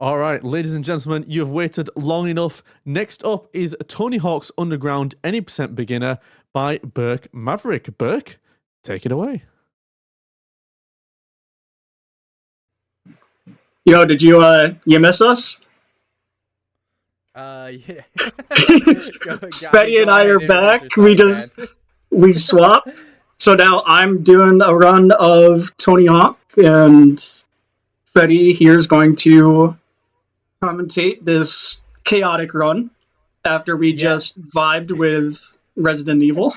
All right, ladies and gentlemen, you have waited long enough. Next up is Tony Hawk's Underground Any Percent Beginner by BurkeMaverick. Burke, take it away. Yo, did you miss us? Yeah. Betty and I are back. We swapped. So now I'm doing a run of Tony Hawk, and Fetty here is going to commentate this chaotic run after we just vibed with Resident Evil.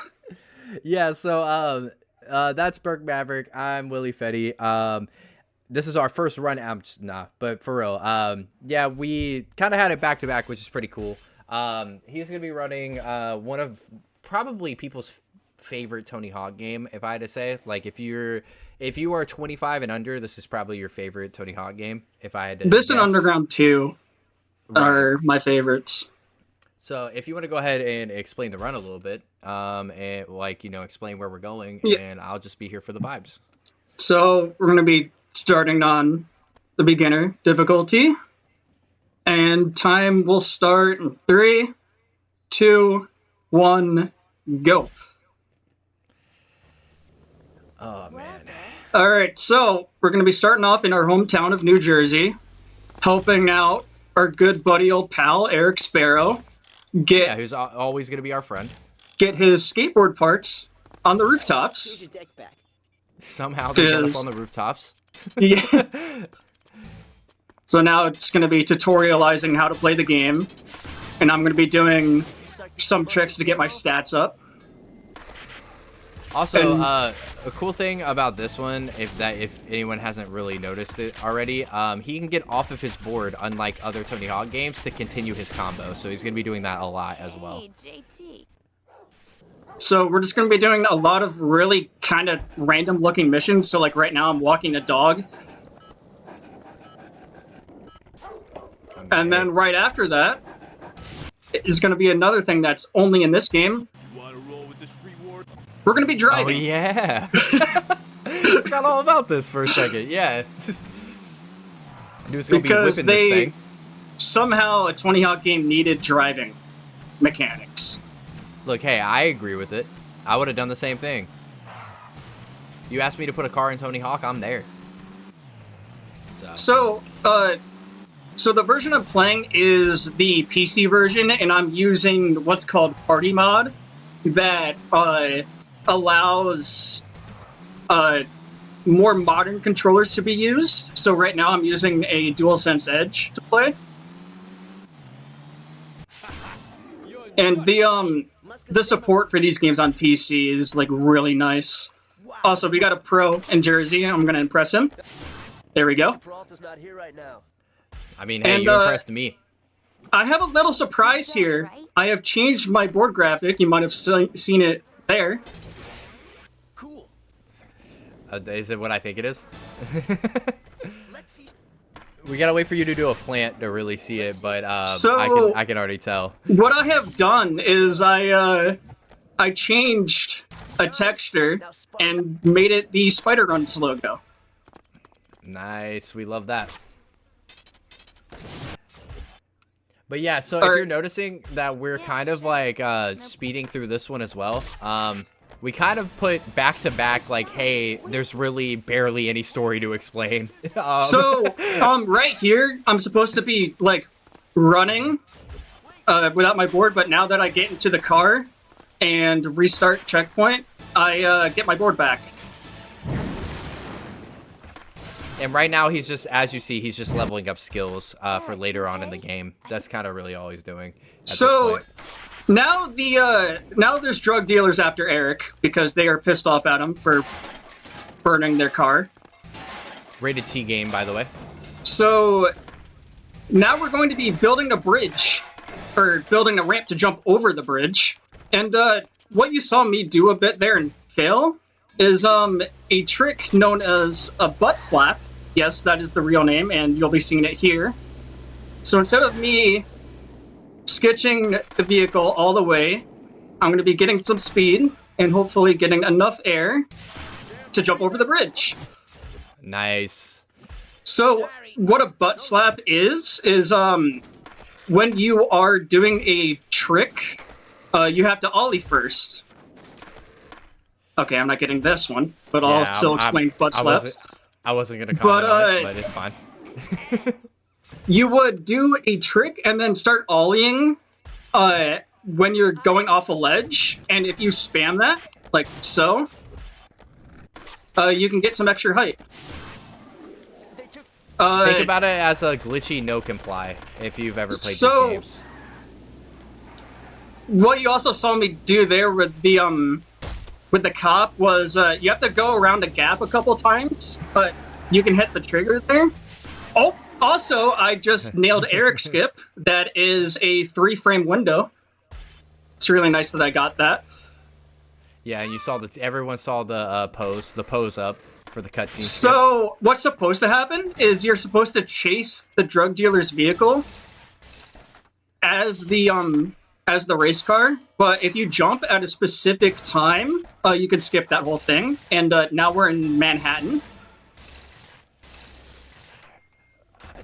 Yeah, so that's BurkeMaverick. I'm WiliFetti. This is our first run. But for real, yeah, we kind of had it back to back, which is pretty cool. He's gonna be running one of probably people's favorite Tony Hawk game, if I had to say. Like, if you are 25 and under, this is probably your favorite Tony Hawk game. If I had to This guess. and Underground 2 are my favorites. So if you want to go ahead and explain the run a little bit, and explain where we're going, and I'll just be here for the vibes. So we're gonna be starting on the beginner difficulty, and time will start in 3, 2, 1, go. Oh man. All right, so we're gonna be starting off in our hometown of New Jersey, helping out our good buddy old pal Eric Sparrow who's always gonna be our friend. Get his skateboard parts on the rooftops. Somehow they get up on the rooftops. Yeah. So now it's going to be tutorializing how to play the game, and I'm going to be doing some tricks to get my stats up. Also, a cool thing about this one, if anyone hasn't really noticed it already, he can get off of his board, unlike other Tony Hawk games, to continue his combo. So he's going to be doing that a lot as well. So we're just going to be doing a lot of really kind of random looking missions. So like right now I'm walking a dog. Okay. And then right after that is going to be another thing that's only in this game. We're going to be driving. Oh yeah. Forgot all about this for a second. Yeah. Dude's going to be whipping this thing. Somehow a Tony Hawk game needed driving mechanics. Look, hey, I agree with it. I would have done the same thing. You asked me to put a car in Tony Hawk, I'm there. So the version I'm playing is the PC version, and I'm using what's called Party Mod that allows more modern controllers to be used. So right now I'm using a DualSense Edge to play. And the support for these games on PC is like really nice. Also, we got a pro in Jersey. I'm gonna impress him. There we go. I mean, hey, you impressed me. I have a little surprise here. I have changed my board graphic. You might have seen it there. Cool. Is it what I think it is? Let's see. We gotta wait for you to do a plant to really see it, but I can already tell. What I have done is I changed a texture and made it the SpiderRuns logo. Nice, we love that. But yeah, so if you're noticing that we're kind of like speeding through this one as well, we kind of put back to back, like, hey, there's really barely any story to explain. Right here, I'm supposed to be like running without my board, but now that I get into the car and restart checkpoint, I get my board back. And right now, he's just, as you see, he's just leveling up skills for later on in the game. That's kind of really all he's doing. So now now there's drug dealers after Eric because they are pissed off at him for burning their car. Rated T game, by the way. So now we're going to be building a bridge, or building a ramp to jump over the bridge. And what you saw me do a bit there and fail is a trick known as a butt slap. Yes, that is the real name, and you'll be seeing it here. So instead of me sketching the vehicle all the way, I'm going to be getting some speed and hopefully getting enough air to jump over the bridge. Nice. So what a butt slap is when you are doing a trick, you have to ollie first. Okay, I'm not getting this one, but I'll still explain butt slaps. I wasn't gonna comment on it, but it's fine. You would do a trick and then start ollieing when you're going off a ledge, and if you spam that, like so, you can get some extra height. Think about it as a glitchy no comply if you've ever played these games. What you also saw me do there with the cop was you have to go around a gap a couple times, but you can hit the trigger there. Oh, also I just nailed Eric skip. That is a 3-frame window. It's really nice that I got that. Yeah, and you saw that everyone saw the pose up for the cutscene. So what's supposed to happen is you're supposed to chase the drug dealer's vehicle as the race car, but if you jump at a specific time, you can skip that whole thing. And now we're in Manhattan.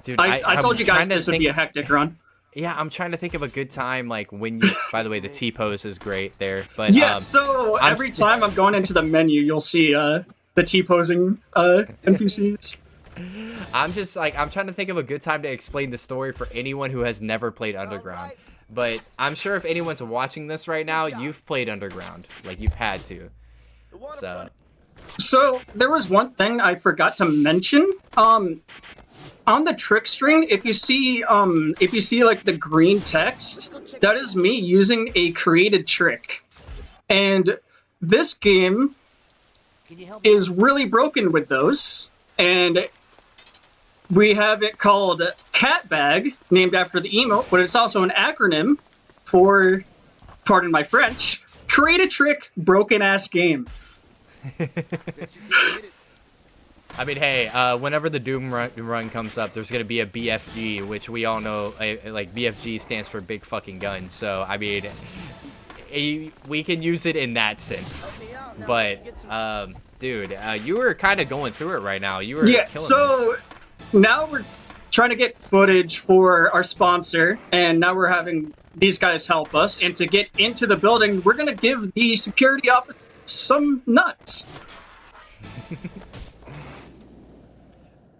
Dude, I told you guys this would be a hectic run. Yeah, I'm trying to think of a good time, like when you. By the way, the T-pose is great there, but yeah. So every time I'm going into the menu, you'll see the T-posing NPCs. I'm trying to think of a good time to explain the story for anyone who has never played Underground. But I'm sure if anyone's watching this right now, you've played Underground, like you've had to. So there was one thing I forgot to mention. On the trick string, if you see like the green text, that is me using a created trick. And this game is really broken with those. And we have it called Cat Bag, named after the emote, but it's also an acronym for, pardon my French, create a trick, broken ass game. I mean, hey, whenever the Doom run comes up, there's going to be a BFG, which we all know, like, BFG stands for big fucking gun. So, I mean, we can use it in that sense. But, dude, you were kind of going through it right now. You were killing so this. Now we're trying to get footage for our sponsor, and now we're having these guys help us. And to get into the building, we're going to give the security officer some nuts.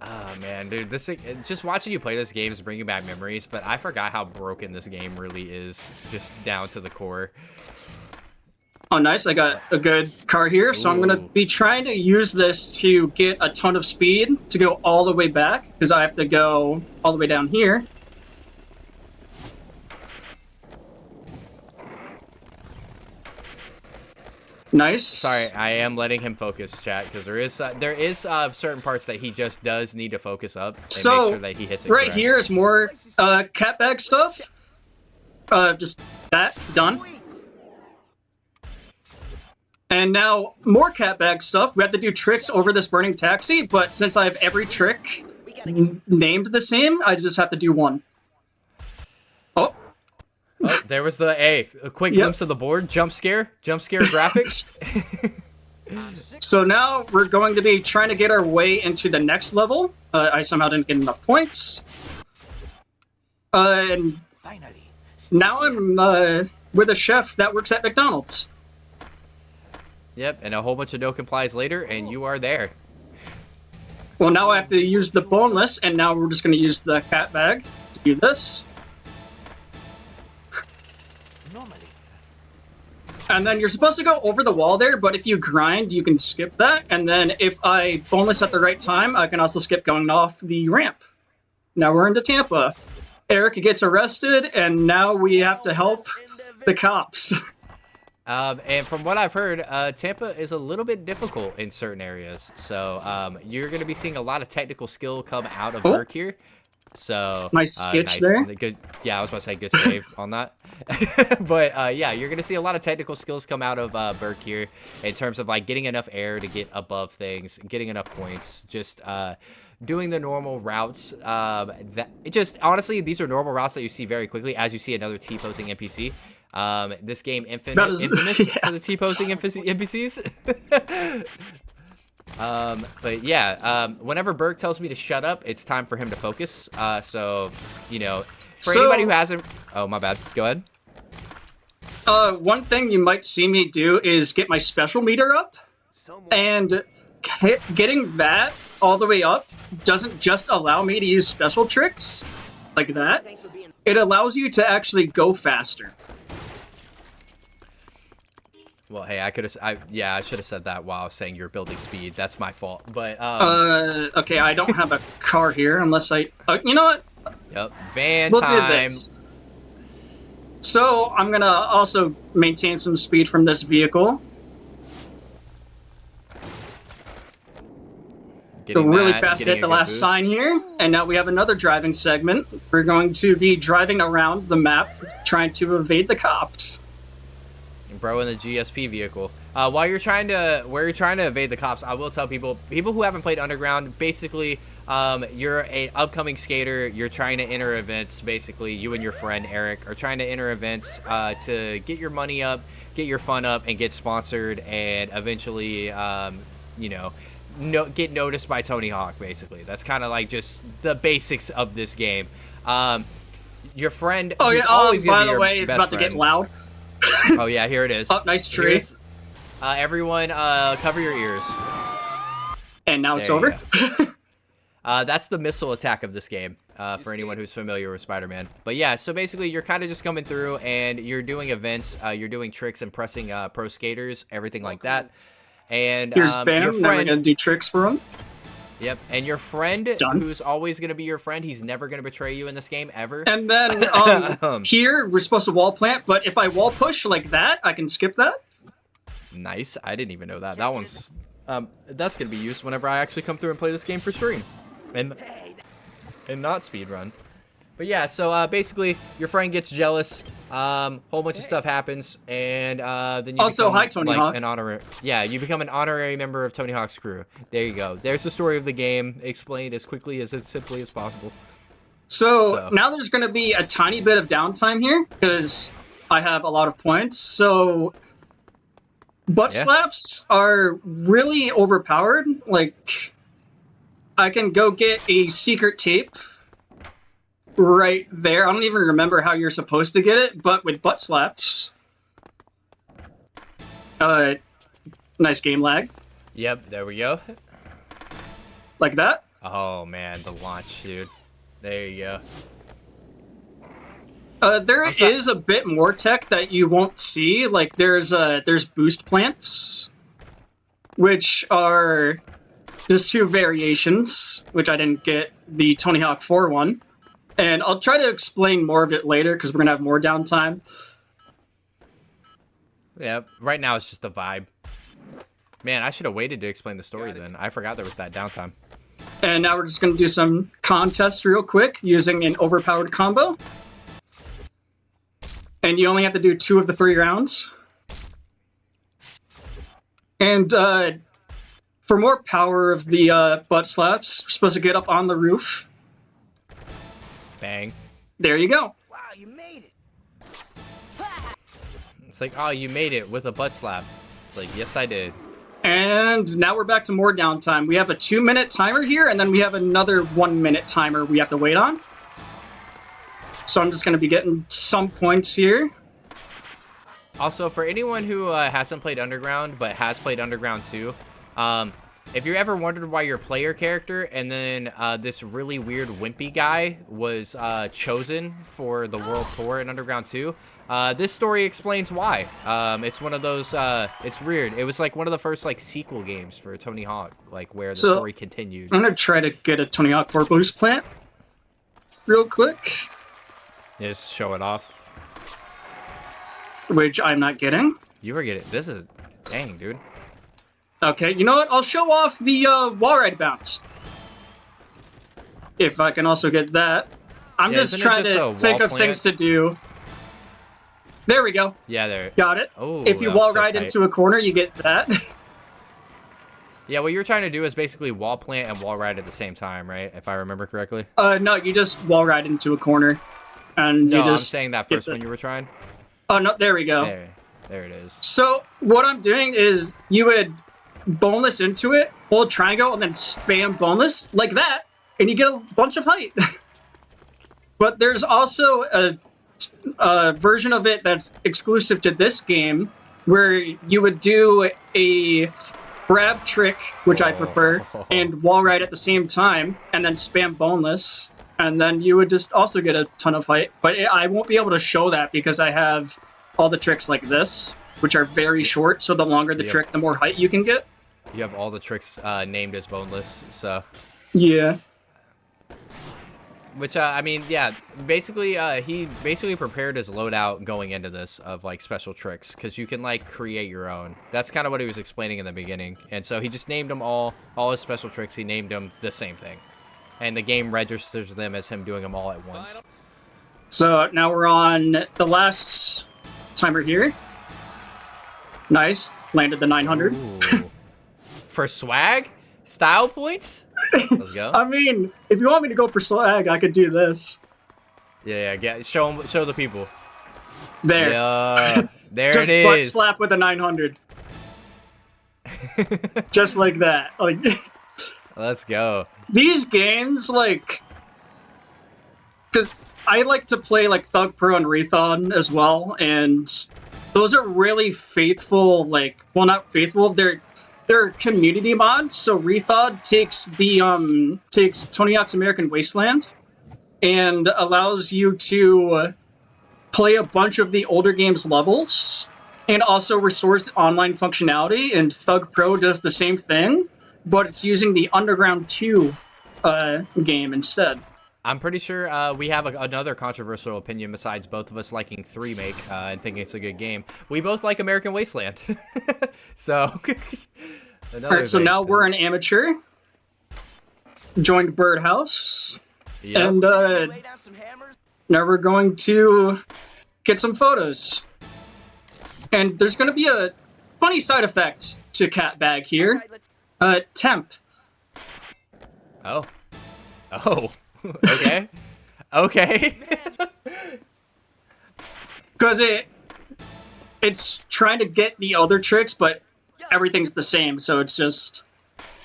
Oh man, dude, just watching you play this game is bringing back memories, but I forgot how broken this game really is, just down to the core. Oh, nice. I got a good car here, so I'm going to be trying to use this to get a ton of speed to go all the way back, because I have to go all the way down here. Nice. Sorry, I am letting him focus, chat, because there is certain parts that he just does need to focus up and make sure that he hits it right correct. here is more cat bag stuff. Just that done. And now more cat bag stuff. We have to do tricks over this burning taxi, but since I have every trick named the same, I just have to do one. Oh. Oh, there was a quick glimpse of the board. Jump scare graphics. So now we're going to be trying to get our way into the next level. I somehow didn't get enough points. And now I'm with a chef that works at McDonald's. Yep, and a whole bunch of no complies later, and you are there. Well, now I have to use the boneless, and now we're just going to use the cat bag to do this. And then you're supposed to go over the wall there, but if you grind, you can skip that. And then if I boneless at the right time, I can also skip going off the ramp. Now we're into Tampa. Eric gets arrested, and now we have to help the cops. And from what I've heard, Tampa is a little bit difficult in certain areas. So you're going to be seeing a lot of technical skill come out of Burke here. So nice sketch there. Good, yeah, I was about to say good save on that. But yeah, you're gonna see a lot of technical skills come out of Burke here in terms of like getting enough air to get above things, getting enough points, just doing the normal routes. Honestly, these are normal routes that you see very quickly as you see another T-posing NPC. This game infamous for the T-posing NPCs. But yeah, whenever Burke tells me to shut up, it's time for him to focus. So, you know, for anybody who hasn't... Oh, my bad. Go ahead. One thing you might see me do is get my special meter up, and getting that all the way up doesn't just allow me to use special tricks like that. It allows you to actually go faster. Well, hey, I should have said that while I was saying you're building speed. That's my fault. But okay, I don't have a car here unless I. You know what? Yep, van we'll time. Do this. So I'm gonna also maintain some speed from this vehicle. Really fast hit the last sign here, and now we have another driving segment. We're going to be driving around the map, trying to evade the cops. Bro in the GSP vehicle. While you're trying to evade the cops, I will tell people who haven't played Underground, basically, you're an upcoming skater. You're trying to enter events. Basically, you and your friend Eric are trying to enter events to get your money up, get your fun up, and get sponsored, and eventually, you know, get noticed by Tony Hawk. Basically, that's kind of like just the basics of this game. Your friend. Oh yeah. By the way, it's about to get loud. Oh yeah, here it is. Oh, nice tree. Everyone, cover your ears. And now it's over. That's the missile attack of this game, for anyone who's familiar with Spider-Man. But yeah, so basically you're kind of just coming through and you're doing events, you're doing tricks, impressing pro skaters, everything like that. And here's Bam. Your friend, now we're gonna do tricks for him. Yep, and your friend, who's always going to be your friend, he's never going to betray you in this game, ever. And then, here, we're supposed to wall plant, but if I wall push like that, I can skip that. Nice, I didn't even know that. That one's, that's going to be used whenever I actually come through and play this game for stream. And not speedrun. But yeah, so basically, your friend gets jealous, whole bunch of stuff happens, and then you also, become, hi, Tony Hawk. You become an honorary member of Tony Hawk's crew. There you go. There's the story of the game, explained as quickly as simply as possible. So now there's going to be a tiny bit of downtime here, because I have a lot of points. So butt slaps are really overpowered. Like, I can go get a secret tape right there. I don't even remember how you're supposed to get it, but with butt slaps. Nice game lag. Yep, there we go. Like that. Oh man, the launch, dude. There you go. There is a bit more tech that you won't see. Like there's boost plants, which are just two variations, which I didn't get the Tony Hawk 4 one. And I'll try to explain more of it later because we're going to have more downtime. Yeah, right now it's just a vibe. Man, I should have waited to explain the story then. I forgot there was that downtime. And now we're just going to do some contests real quick using an overpowered combo. And you only have to do 2 of the 3 rounds. And for more power of the butt slaps, we're supposed to get up on the roof. Bang. There you go. Wow, you made it. It's like, oh, you made it with a butt slap. It's like, yes, I did. And now we're back to more downtime. We have a 2-minute timer here, and then we have another 1-minute timer we have to wait on. So I'm just going to be getting some points here. Also, for anyone who hasn't played Underground, but has played Underground 2, if you ever wondered why your player character and then this really weird wimpy guy was chosen for the World Tour in Underground 2, this story explains why. It's one of those, it's weird. It was like one of the first like sequel games for Tony Hawk, like where the story continued. I'm going to try to get a Tony Hawk 4 boost plant real quick. Just show it off. Which I'm not getting. You were getting, this is, dang, dude. Okay, you know what? I'll show off the wall ride bounce. If I can also get that. I'm just trying to think of things to do. There we go. Yeah, there. Got it. Oh, if you wall ride into a corner, you get that. Yeah, what you're trying to do is basically wall plant and wall ride at the same time, right? If I remember correctly. No, you just wall ride into a corner. And you just I'm saying that first one you were trying. Oh, no, there we go. There it is. So, what I'm doing is you would boneless into it, hold triangle, and then spam boneless like that, and you get a bunch of height. But there's also a version of it that's exclusive to this game, where you would do a grab trick, which I prefer, and wall ride at the same time, and then spam boneless, and then you would just also get a ton of height. But I won't be able to show that because I have all the tricks like this, which are very short, so the longer the trick, the more height you can get. You have all the tricks named as boneless, so... Yeah. Which, I mean, yeah, basically, he basically prepared his loadout going into this of, like, special tricks, because you can, like, create your own. That's kind of what he was explaining in the beginning. And so he just named them all his special tricks, he named them the same thing. And the game registers them as him doing them all at once. So now we're on the last timer here. Nice. Landed the 900. Ooh. For swag? Style points? Let's go. I mean, if you want me to go for swag, I could do this. Yeah, show the people. There. Yeah, there Just it is. butt slap with a 900. Just like that. Like, Let's go. these games, like, because I like to play like Thug Pro and Rethon as well, and those are really faithful. Like, well, not faithful. They're community mods. So Rethod takes Tony Hawk's American Wasteland and allows you to play a bunch of the older game's levels, and also restores the online functionality. And Thug Pro does the same thing, but it's using the Underground 2 game instead. I'm pretty sure we have another controversial opinion besides both of us liking 3-Make and thinking it's a good game. We both like American Wasteland. So... Alright, so now we're an amateur. Joined Birdhouse. Yep. And now we're going to get some photos. And there's going to be a funny side effect to Cat Bag here. Temp. Oh. Okay. Okay. Because it's trying to get the other tricks, but everything's the same, so it's just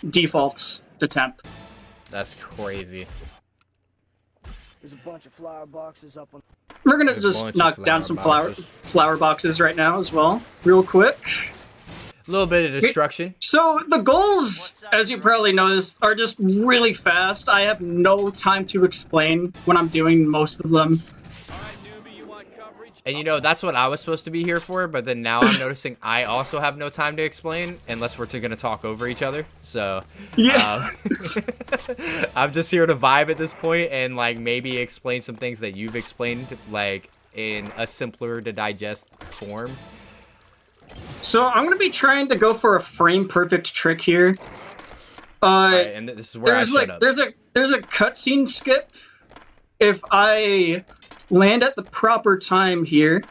defaults to temp. That's crazy. There's a bunch of flower boxes up on. We're gonna just knock down some flower boxes right now as well, real quick. A little bit of destruction. So the goals, as you probably noticed, are just really fast. I have no time to explain when I'm doing most of them. And you know, that's what I was supposed to be here for, but then now I'm noticing I also have no time to explain unless we're going to talk over each other. So, yeah. I'm just here to vibe at this point and, like, maybe explain some things that you've explained, like, in a simpler to digest form. So I'm going to be trying to go for a frame-perfect trick here. Right, and this is where there's a cutscene skip. If I land at the proper time here,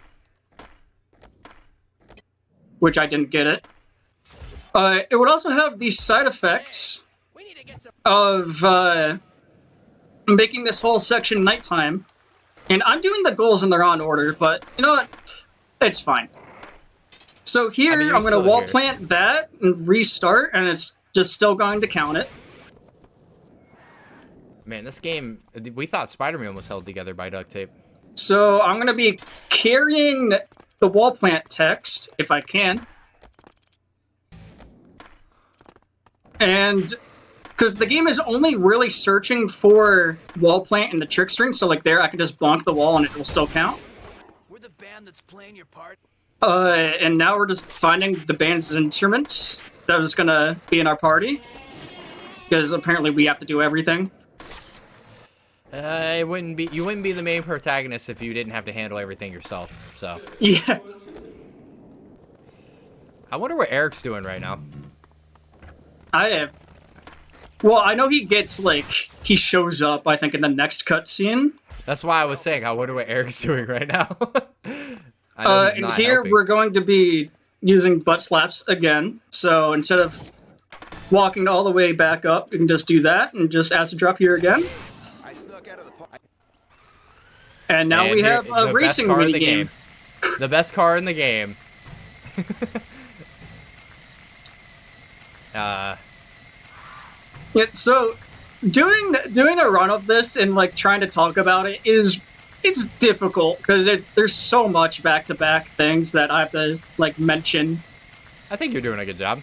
which I didn't get it, it would also have the side effects of making this whole section nighttime. And I'm doing the goals in the wrong order, but you know what? It's fine. So here, I'm going to wall plant that and restart, and it's just still going to count it. Man, this game, we thought Spider-Man was held together by duct tape. So I'm going to be carrying the wall plant text, if I can. And because the game is only really searching for wall plant in the trick string, so like there, I can just bonk the wall and it will still count. We're the band that's playing your part. And now we're just finding the band's instruments that is going to be in our party. Because apparently we have to do everything. You wouldn't be the main protagonist if you didn't have to handle everything yourself. So yeah. I wonder what Eric's doing right now. Well, I know he gets he shows up, I think, in the next cutscene. That's why I was saying I wonder what Eric's doing right now. And here we're going to be using butt slaps again. So instead of walking all the way back up, you can just do that and just acid drop here again. And now we have a racing minigame. The best car in the game. Uh, Yeah, so doing a run of this and like trying to talk about it it's difficult because there's so much back-to-back things that I have to like mention. I think you're doing a good job.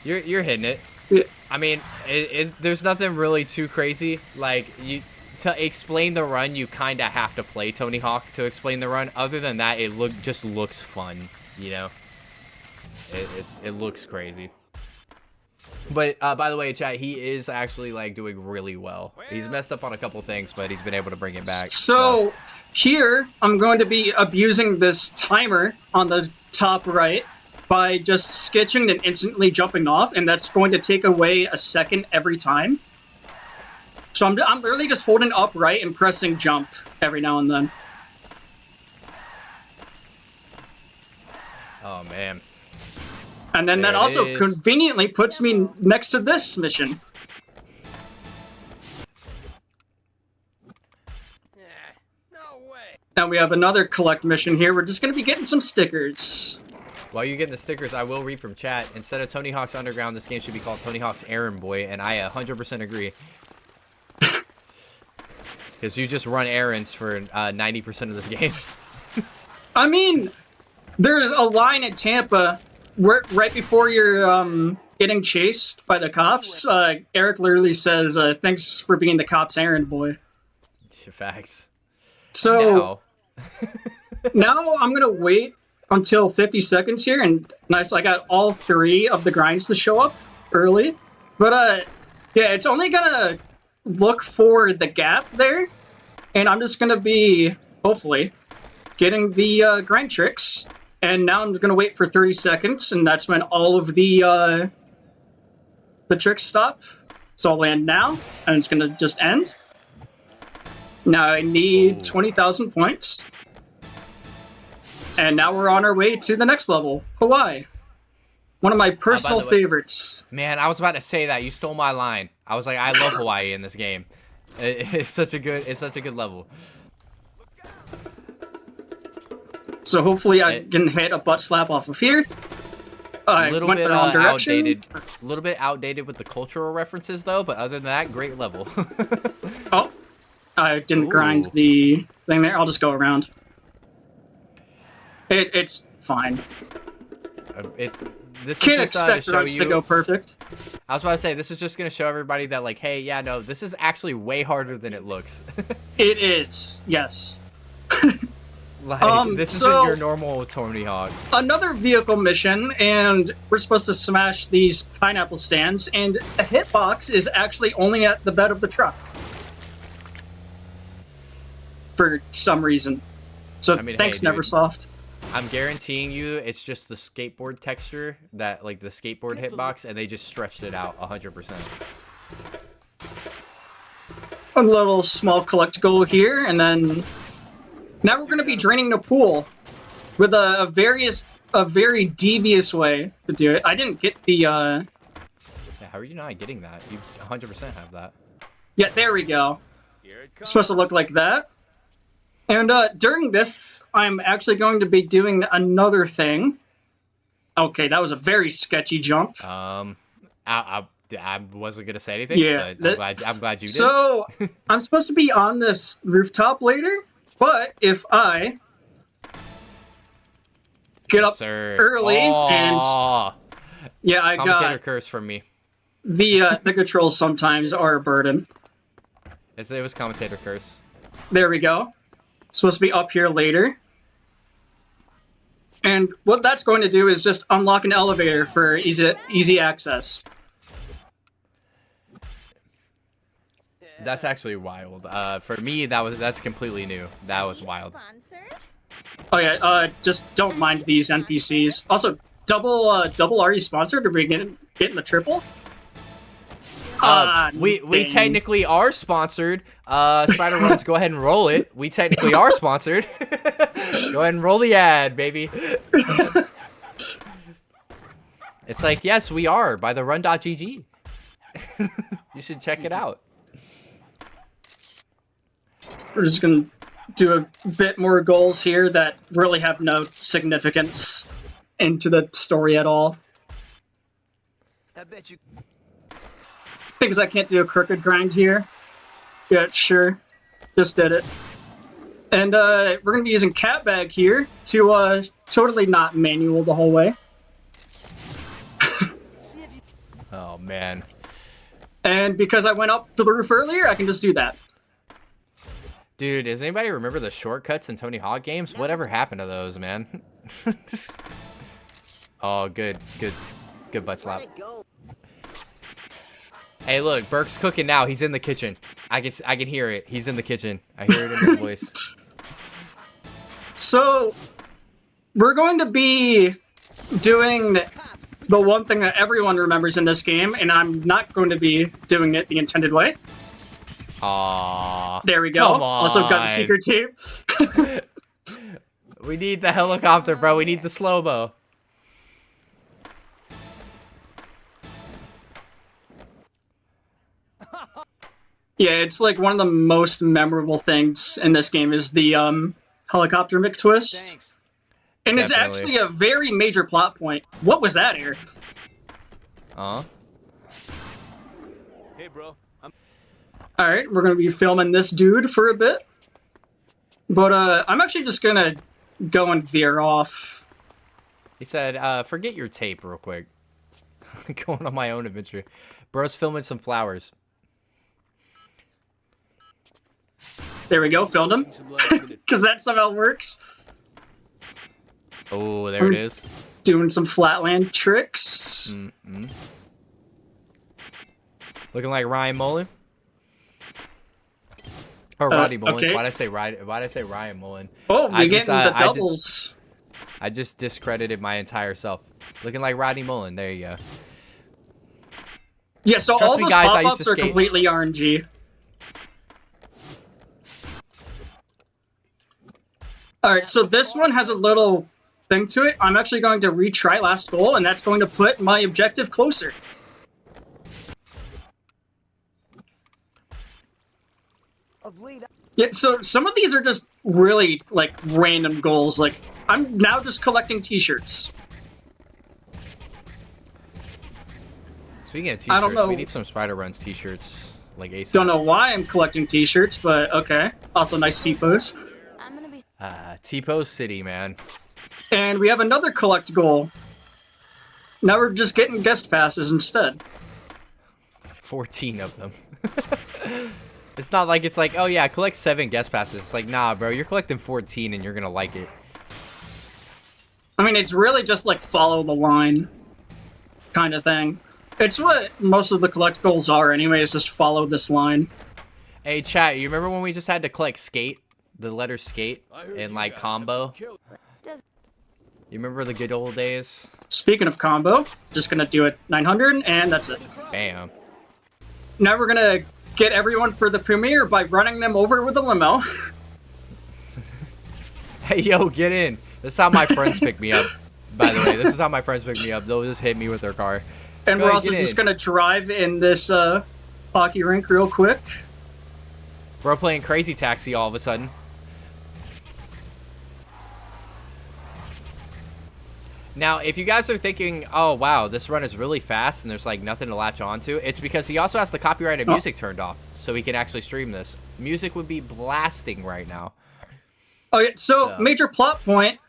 You're hitting it. Yeah. I mean, there's nothing really too crazy. Like to explain the run, you kind of have to play Tony Hawk to explain the run. Other than that, it just looks fun. You know, it looks crazy. But by the way, chat, he is actually like doing really well. He's messed up on a couple things, but he's been able to bring it back. So here I'm going to be abusing this timer on the top right by just sketching and instantly jumping off, and that's going to take away a second every time. So I'm literally just holding up right and pressing jump every now and then. Oh man. And then There that it also is. conveniently puts me next to this mission. No way. Now we have another collect mission here. We're just going to be getting some stickers. While you're getting the stickers, I will read from chat. Instead of Tony Hawk's Underground, this game should be called Tony Hawk's Errand Boy, and I 100% agree. Because you just run errands for 90% of this game. I mean, there's a line in Tampa where right before you're getting chased by the cops, Eric literally says, "Thanks for being the cops' errand boy." Facts. So Now, now I'm gonna wait until 50 seconds here, and nice. I got all 3 of the grinds to show up early, but yeah, it's only gonna look for the gap there, and I'm just gonna be hopefully getting the grind tricks. And now I'm going to wait for 30 seconds, and that's when all of the tricks stop. So I'll land now, and it's going to just end. Now I need 20,000 points. And now we're on our way to the next level, Hawaii. One of my personal way- favorites. man, I was about to say that. You stole my line. I was like, I love Hawaii in this game. It's such a good level. So hopefully I can hit a butt slap off of here. I little went bit the wrong direction. outdated. A little bit outdated with the cultural references, though. But other than that, great level. Oh, I didn't Ooh. grind the thing there. I'll just go around. It's fine. This Can't is just expect to show runs you. to go perfect. I was about to say this is just gonna show everybody that like, hey, yeah, no, this is actually way harder than it looks. It is, yes. Like this so- isn't your normal Tony Hawk. Another vehicle mission, and we're supposed to smash these pineapple stands, and the hitbox is actually only at the bed of the truck. For some reason. So I mean, thanks, hey, dude. Neversoft. I'm guaranteeing you, it's just the skateboard texture that like the skateboard hitbox, and they just stretched it out 100%. A little small collect goal here, and then now we're going to be draining the pool with a very devious way to do it. I didn't get the Yeah, how are you not getting that? You 100% have that. yeah, there we go. It's supposed to look like that. And during this, I'm actually going to be doing another thing. Okay, that was a very sketchy jump. I wasn't gonna say anything. Yeah, but I'm glad you did. So I'm supposed to be on this rooftop later, but if I get up Sir. early and Aw. yeah, I Commentator got curse from me. the controls sometimes are a burden. It was commentator curse. There we go. Supposed to be up here later. And what that's going to do is just unlock an elevator for easy access. That's actually wild. For me, that's completely new. That was wild. Oh yeah, just don't mind these NPCs. Also, double are you sponsored? Are we getting the triple? We dang. technically are sponsored. SpiderRuns, go ahead and roll it. We technically are sponsored. Go ahead and roll the ad, baby. It's like, yes, we are by the run.gg. You should check it out. We're just gonna do a bit more goals here that really have no significance into the story at all. bet you. Because I can't do a crooked grind here. Yeah, sure. Just did it. And we're going to be using cat bag here to totally not manual the whole way. Oh, man. And because I went up to the roof earlier, I can just do that. Dude, does anybody remember the shortcuts in Tony Hawk games? Whatever happened to those, man? Oh, good butt slap. Hey, look, Burke's cooking now. He's in the kitchen. I can hear it. He's in the kitchen. I hear it in his voice. So, we're going to be doing the one thing that everyone remembers in this game, and I'm not going to be doing it the intended way. Aww. There we go. Come on. Also got the secret tape. We need the helicopter, bro. We need the slow-mo. Yeah, it's like one of the most memorable things in this game is the helicopter McTwist. Thanks. And it's Definitely. actually a very major plot point. What was that, Eric? Hey, bro. Alright, we're gonna be filming this dude for a bit. But I'm actually just gonna go and veer off. He said, forget your tape real quick. Going on my own adventure. Bro's filming some flowers. There we go, filmed him. Some last minute. Because that somehow works. Oh, there it is. Doing some flatland tricks. Mm-mm. Looking like Ryan Mullen. Or Roddy Mullen. okay. Why'd I say Ryan Mullen? Oh, I we just, getting the I just- doubles. I just discredited my entire self. Looking like Roddy Mullen. There you go. Yeah, so Trust all me, those guys, I used pop-ups to are skate. completely RNG. Alright, so this one has a little thing to it. I'm actually going to retry last goal, and that's going to put my objective closer. Of late, Yeah, so some of these are just really, like, random goals. Like, I'm now just collecting t-shirts. Speaking of I don't t-shirts, know. we need some SpiderRuns t-shirts. Like ASAP. Don't know why I'm collecting t-shirts, but okay. Also nice T-pose. T-Pose City, man. And we have another collect goal. Now we're just getting guest passes instead. 14 of them. It's not like it's like, oh yeah, collect 7 guest passes. It's like, nah, bro, you're collecting 14 and you're gonna like it. I mean, it's really just like follow the line kind of thing. It's what most of the collect goals are anyway, is just follow this line. Hey, chat, you remember when we just had to collect skate? The letter skate in like combo? You remember the good old days? Speaking of combo, just gonna do it 900, and that's it. Bam. Now we're gonna get everyone for the premiere by running them over with a limo. Hey, yo, get in. This is how my friends pick me up, by the way. This is how my friends pick me up. They'll just hit me with their car. And Go we're ahead, also get just in. gonna drive in this hockey rink real quick. We're playing Crazy Taxi all of a sudden. Now, if you guys are thinking, oh, wow, this run is really fast and there's, like, nothing to latch onto, it's because he also has the copyrighted music turned off, so he can actually stream this. Music would be blasting right now. Okay, so So- major plot point.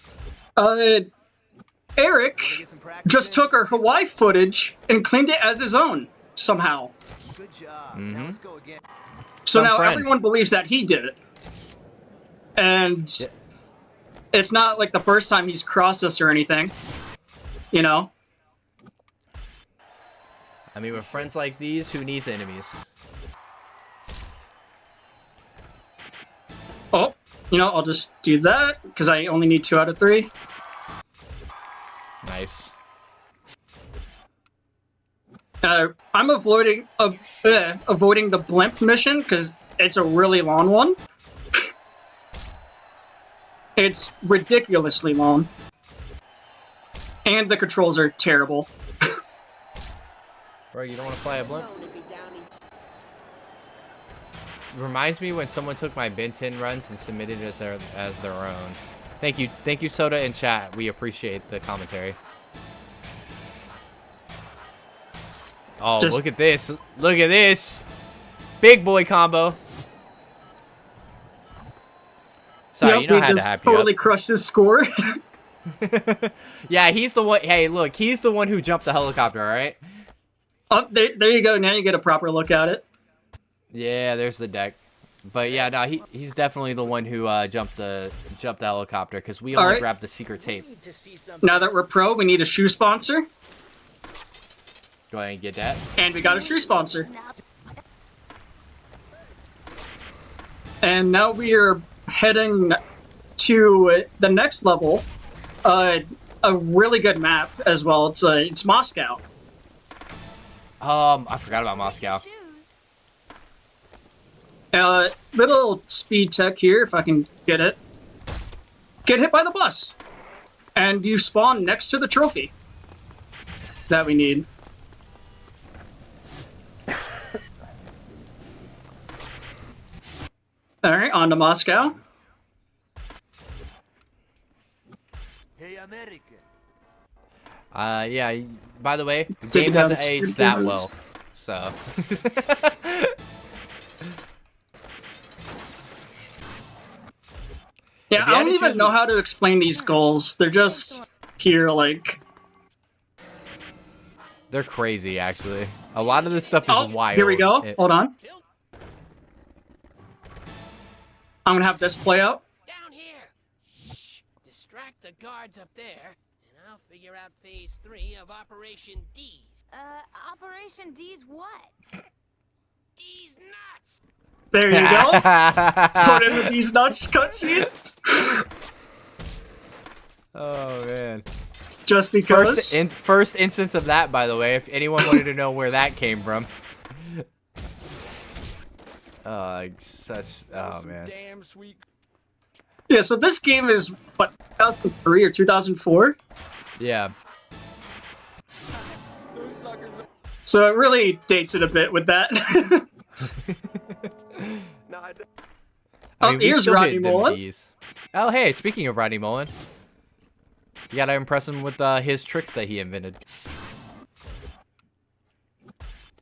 Eric get some practice just in? took our Hawaii footage and claimed it as his own, somehow. Good job. Now let's go again. So Some now friend. everyone believes that he did it. And it's not like the first time he's crossed us or anything. You know? I mean, with friends like these, who needs enemies? Oh, you know, I'll just do that, because I only need 2 out of 3. Nice. I'm avoiding the blimp mission, because it's a really long one. It's ridiculously long. And the controls are terrible. Bro, you don't want to fly a blimp? Reminds me when someone took my Ben 10 runs and submitted it as their own. Thank you, Soda in chat. We appreciate the commentary. Oh, Just- look at this. Look at this. Big boy combo. Sorry, Yep, you know we how to just happy totally up. crushed his score. Yeah, he's the one. Hey, look, he's the one who jumped the helicopter, all right? Oh, there you go. Now you get a proper look at it. Yeah, there's the deck. But yeah, no, he's definitely the one who jumped the helicopter because we only Alright. grabbed the secret tape. Now that we're pro, we need a shoe sponsor, Go ahead and get that. and we got a shoe sponsor. And now we are heading to the next level. A really good map as well. It's Moscow. I forgot about Moscow. Little speed tech here, if I can get it. Get hit by the bus, and you spawn next to the trophy that we need. All right, on to Moscow. Hey, America. Yeah. By the way, the Take game down hasn't the aged that well, speakers. so. Yeah, If you I had don't to even choose know one- how to explain these goals. They're just here, like. They're crazy, actually. A lot of this stuff is Oh, wild. here we go. It- Hold on. I'm gonna have this play out. Down here! Shh! Distract the guards up there, and I'll figure out phase 3 of Operation D's. Operation D's what? D's nuts! There you go. Put in the D's nuts cutscene. Oh man. Just because. First instance of that, by the way, if anyone wanted to know where that came from. Oh man. Damn sweet. Yeah, so this game is, what, 2003 or 2004? Yeah. Those suckers are... So it really dates it a bit with that. Nah, I don't- I mean, we here's still Rodney hit them Mullen. Ds. Oh, hey, speaking of Rodney Mullen, you gotta impress him with his tricks that he invented.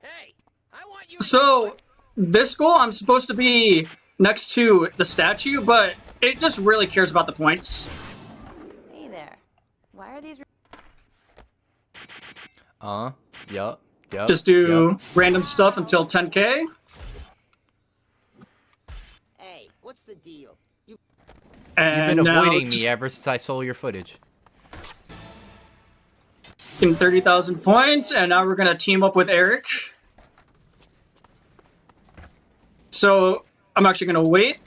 Hey! I want you So, this goal, I'm supposed to be next to the statue, but it just really cares about the points. Hey there. Why are these? Yup. Just do random stuff until 10k. Hey, what's the deal? You And You've been now avoiding just me ever since I stole your footage. getting 30,000 points, and now we're gonna team up with Eric. So, I'm actually gonna wait.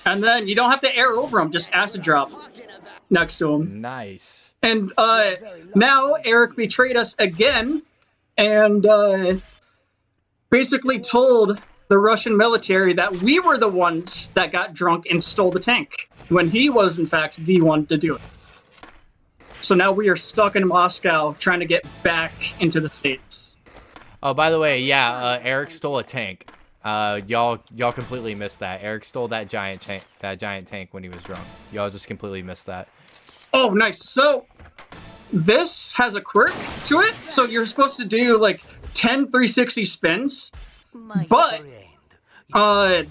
And then you don't have to air over him, just acid drop next to him. Nice. And now Eric betrayed us again, and basically told the Russian military that we were the ones that got drunk and stole the tank, when he was in fact the one to do it. So now we are stuck in Moscow trying to get back into the States. Oh, by the way, yeah, Eric stole a tank. Y'all completely missed that. Eric stole that giant tank when he was drunk. Y'all just completely missed that. Oh, nice. So this has a quirk to it. So you're supposed to do like 10 360 spins, but it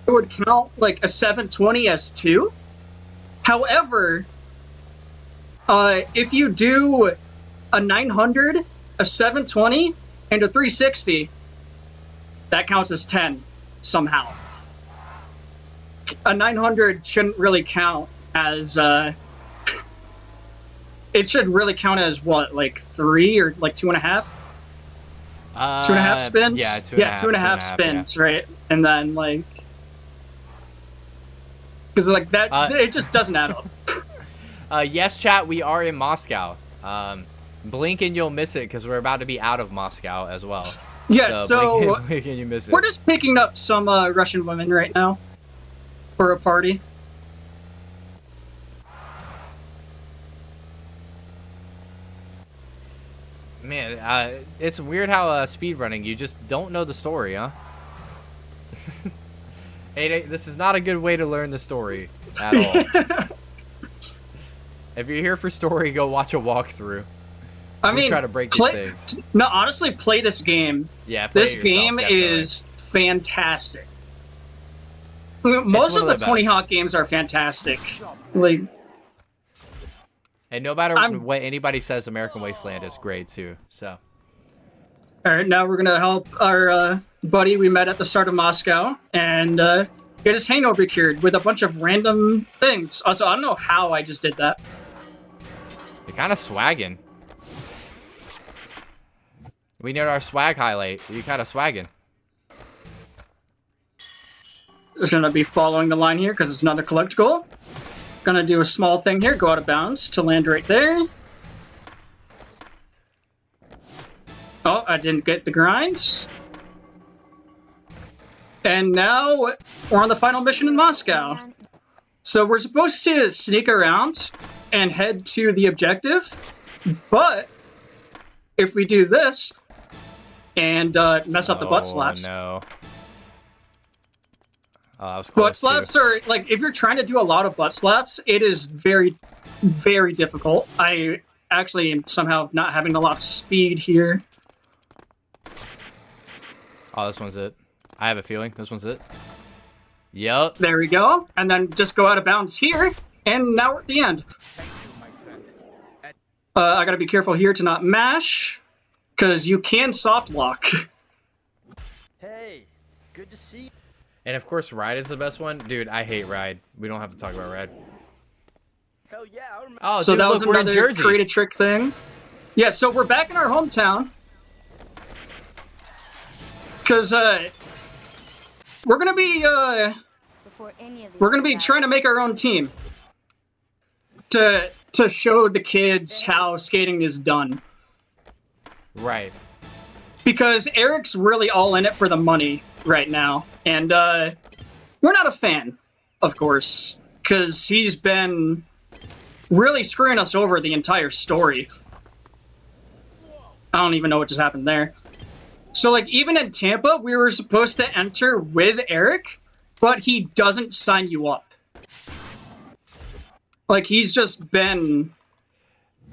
would count like a 720 as 2. However, if you do a 900, a 720, and a 360, that counts as 10 somehow. A 900 shouldn't really count as it should really count as what, like 3 or like 2.5? 2.5 spins? Yeah, two and a half spins, right? And then like, because like that, it just doesn't add up. Yes, chat, we are in Moscow. Blink and you'll miss it because we're about to be out of Moscow as well. Yeah, so blink and you miss it. we're just picking up some Russian women right now for a party. Man, it's weird how speedrunning, you just don't know the story, huh? Hey, this is not a good way to learn the story at all. If you're here for story, go watch a walkthrough. I We mean, try to break these play. things. No, honestly, play this game. Yeah, play This it yourself, game definitely. is fantastic. I mean, most one of of the the Tony best. Hawk games are fantastic. Like, And no matter I'm- what anybody says, American Wasteland is great too. So all right, now we're gonna help our buddy we met at the start of Moscow and get his hangover cured with a bunch of random things. Also, I don't know how I just did that. you're kind of swagging. We need our swag highlight. You kind of swagging. Just gonna be following the line here because it's another collect goal. Gonna do a small thing here, go out of bounds to land right there. Oh, I didn't get the grind. And now we're on the final mission in Moscow. So we're supposed to sneak around and head to the objective, but if we do this and mess up the butt slaps. No. Oh, that was Butt close, slaps too. are, like, if you're trying to do a lot of butt slaps, it is very, very difficult. I actually am somehow not having a lot of speed here. Oh, this one's it. I have a feeling this one's it. Yep. There we go. And then just go out of bounds here, and now we're at the end. I gotta be careful here to not mash, because you can soft lock. Hey, good to see you. And of course, Ride is the best one. Dude, I hate Ride. We don't have to talk about Ride. Hell yeah, I remember. Oh, So dude, that look, was we're in another Jersey. create a trick thing. Yeah, so we're back in our hometown. Because, we're gonna be, Before any of these we're gonna be guys- trying to make our own team. To show the kids how skating is done. Right. Because Eric's really all in it for the money right now. And, we're not a fan, of course. Because he's been really screwing us over the entire story. I don't even know what just happened there. So, like, even in Tampa, we were supposed to enter with Eric, but he doesn't sign you up. Like, he's just been...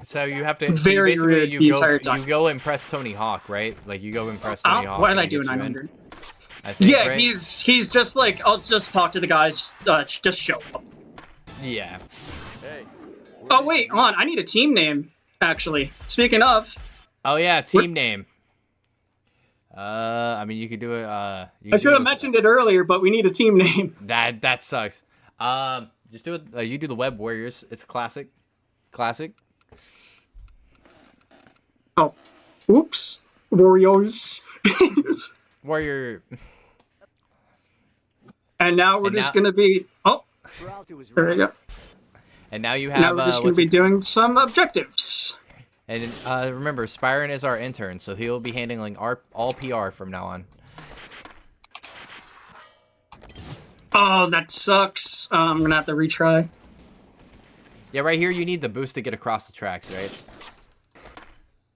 So you have to Very so basically rude you the go, entire time. You go impress Tony Hawk, right? Like you go impress Tony Hawk. what did and I he do in gets you 900? I think, Yeah, right? he's just like, I'll just talk to the guys, just show up. Yeah. Hey. Oh, wait, hold on, I need a team name, actually. Speaking of, Oh yeah, team name. I mean you could do it. I should have mentioned it earlier, but we need a team name. That sucks. Just do it. You do the Web Warriors. It's a classic. Classic. Oh, oops. Warriors. Warrior. And now we're And just now- gonna be, oh, Peralta was there we right. go. And now you have. Now we're just gonna what's be it- doing some objectives. And remember, Spyran is our intern, so he'll be handling all PR from now on. Oh, that sucks. I'm gonna have to retry. Yeah, right here you need the boost to get across the tracks, right?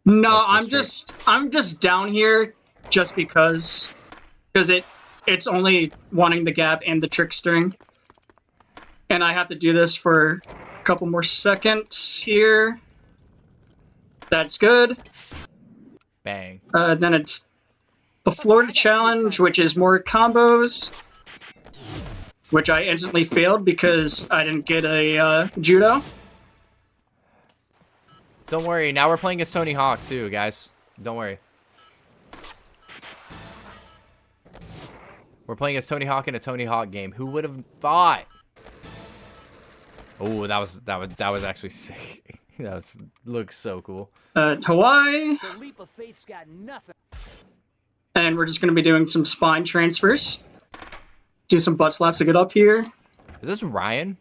No, That's the I'm just down here just because it's only wanting the gap and the trick string. And I have to do this for a couple more seconds here. That's good. Bang. Then it's the Florida Challenge, which is more combos, which I instantly failed because I didn't get a judo. Don't worry, now we're playing as Tony Hawk too, guys. Don't worry. We're playing as Tony Hawk in a Tony Hawk game. Who would have thought? Oh, that was actually sick. Looks so cool. Hawaii, The leap of faith's got nothing. and we're just going to be doing some spine transfers. Do some butt slaps to get up here. Is this Ryan?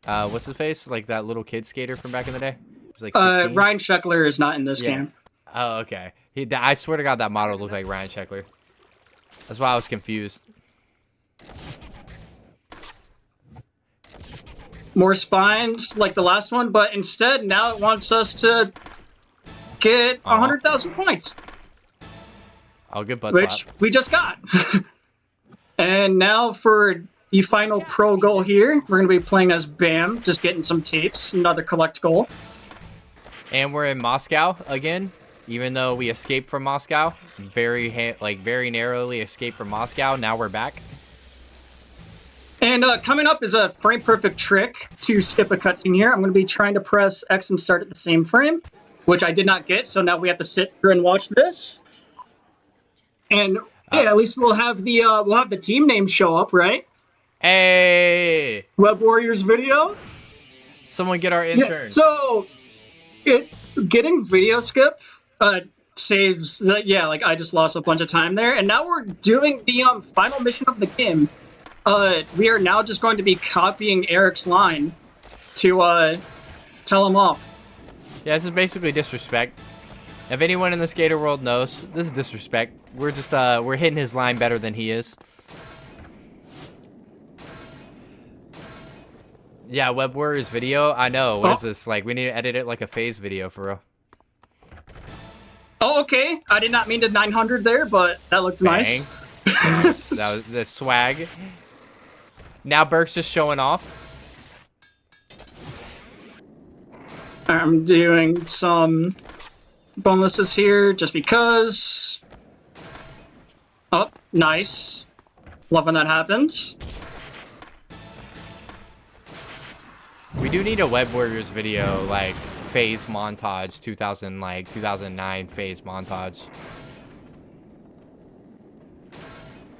What's his face? Like that little kid skater from back in the day? He was like 16? Ryan Sheckler is not in this Yeah. game. Oh, okay. I swear to God, that model looked like Ryan Sheckler. That's why I was confused. More spines like the last one, but instead now it wants us to get 100,000 points, Oh, good butt which slap. we just got. And now for the final pro goal here, we're going to be playing as Bam, just getting some tapes, another collect goal. And we're in Moscow again, even though we escaped from Moscow. Very narrowly escaped from Moscow. Now we're back. And coming up is a frame perfect trick to skip a cutscene here. I'm going to be trying to press X and start at the same frame, which I did not get, so now we have to sit here and watch this. And hey, at least we'll have the team name show up, right? Hey! Web Warriors video. Someone get our intern. Yeah, so getting video skip saves like I just lost a bunch of time there, and now we're doing the final mission of the game. We are now just going to be copying Eric's line to tell him off. Yeah, this is basically disrespect. If anyone in the skater world knows, this is disrespect. We're just we're hitting his line better than he is. Yeah, Web Warriors video. I know. What is this like? We need to edit it like a phase video for real. Oh, okay. I did not mean to 900 there, but that looked nice. That was the swag. Now Burke's just showing off. I'm doing some bonuses here just because. Oh, nice. Love when that happens. We do need a Web Warriors video, like phase montage, 2009 phase montage.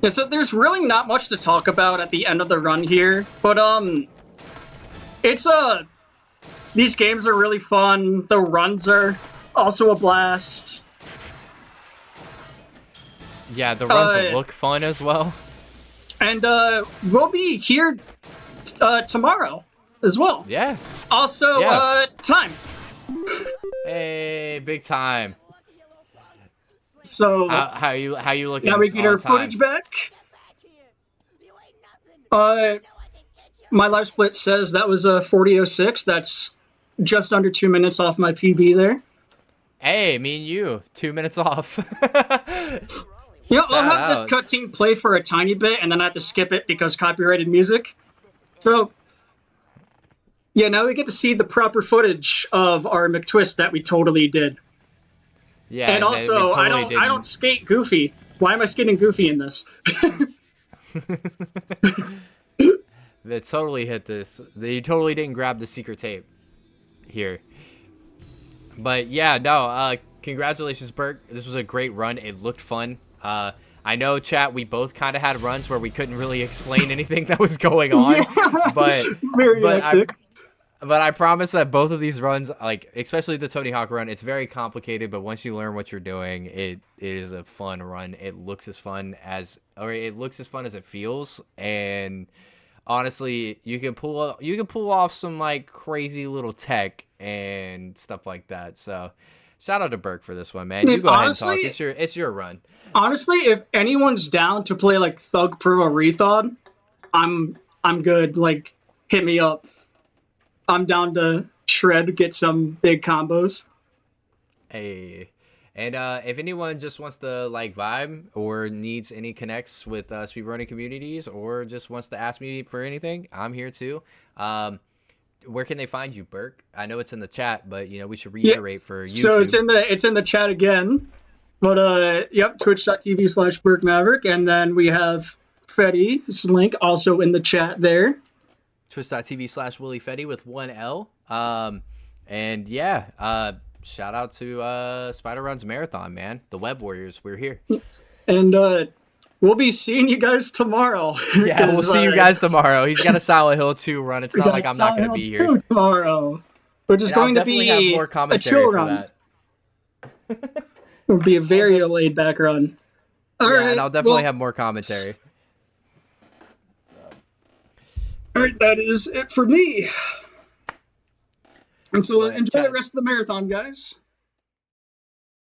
Yeah, so there's really not much to talk about at the end of the run here, but it's these games are really fun. The runs are also a blast. Yeah, the runs look fun as well. And we'll be here tomorrow as well. Yeah. Also, time. Hey, big time. So how you looking? now we get our footage back. My live split says that was a 40:06. That's just under 2 minutes off my PB there. Hey, me and you, 2 minutes off. Yeah, I'll have this cutscene play for a tiny bit, and then I have to skip it because copyrighted music. So, yeah, now we get to see the proper footage of our McTwist that we totally did. Yeah, and also, I don't skate goofy. Why am I skating goofy in this? They totally hit this. They totally didn't grab the secret tape here. But yeah, no, congratulations, Burke. This was a great run. It looked fun. I know, chat, we both kind of had runs where we couldn't really explain anything that was going on. Yeah, but very hectic. But I promise that both of these runs, like especially the Tony Hawk run, it's very complicated. But once you learn what you're doing, it is a fun run. It looks as fun as it feels. And honestly, you can pull off some like crazy little tech and stuff like that. So shout out to Burke for this one, man. You go ahead and talk. It's your run. Honestly, if anyone's down to play like Thug Pro Rethod, I'm good. Like, hit me up. I'm down to shred, get some big combos. Hey, and if anyone just wants to like vibe or needs any connects with speedrunning communities or just wants to ask me for anything, I'm here too. Where can they find you, Burke? I know it's in the chat, but you know we should reiterate for YouTube. So it's in the chat again. But yep, twitch.tv/BurkeMaverick, and then we have Fetti's link also in the chat there. Twitch.tv/WiliFetti with 1 L. And yeah, shout out to SpiderRuns Marathon, man. The Web Warriors, we're here. And we'll be seeing you guys tomorrow. Yeah, we'll see you guys tomorrow. He's got a Silent Hill 2 run. It's not like I'm not going to be here tomorrow. We're just going to be a chill run. It'll be a very laid back run. All right, and I'll definitely have more commentary. All right, that is it for me. And so enjoy the rest of the marathon, guys.